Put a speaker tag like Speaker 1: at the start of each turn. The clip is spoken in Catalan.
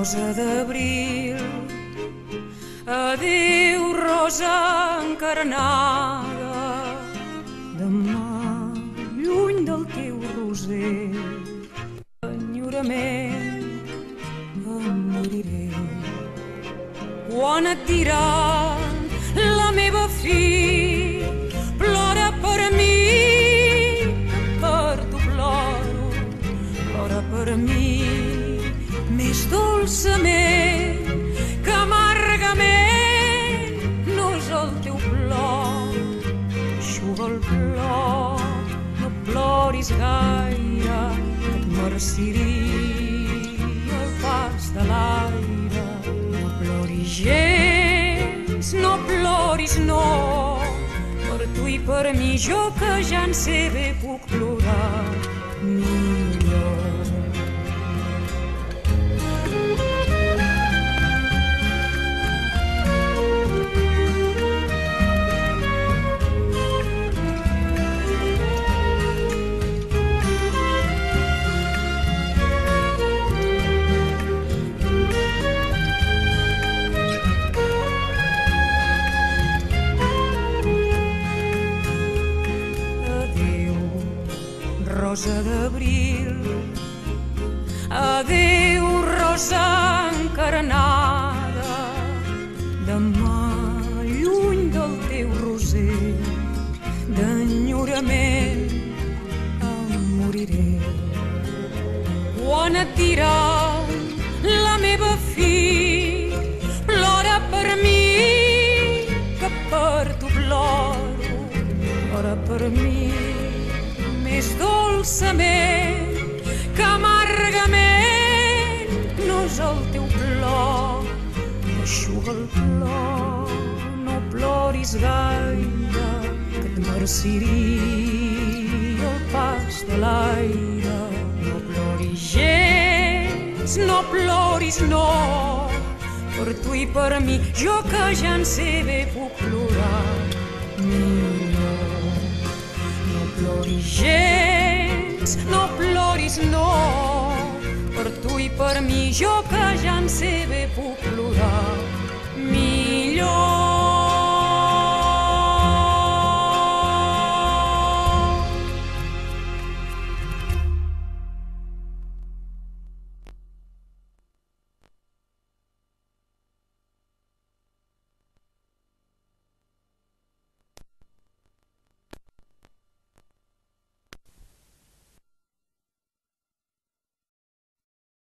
Speaker 1: rosa d'abril. Adéu, rosa encarnada, demà, lluny del teu roser, enyorament em moriré. Quan et diran la meva fi, plora per mi, per tu ploro, plora per mi, més dolçament que amargament. No és el teu plor, eixuga el plor, no ploris gaire, que et marciria el pas de l'aire. No ploris gens, no ploris, no, per tu i per mi, jo que ja en sé bé puc plorar millor. Rosa d'abril, adéu, rosa encarnada, demà, lluny del teu roser, d'enyorament em moriré. Quan et diran la meva fi, plora per mi, que per tu ploro, plora per mi, més dolçament que amargament. No és el teu plor, eixuga el plor, no ploris gaire, que et marciria el pas de l'aire. No ploris gens, no ploris, no, per tu i per mi, jo que ja en sé bé puc plorar millor. No ploris gens, no ploris, no, per tu i per mi, jo que ja en sé bé puc plorar.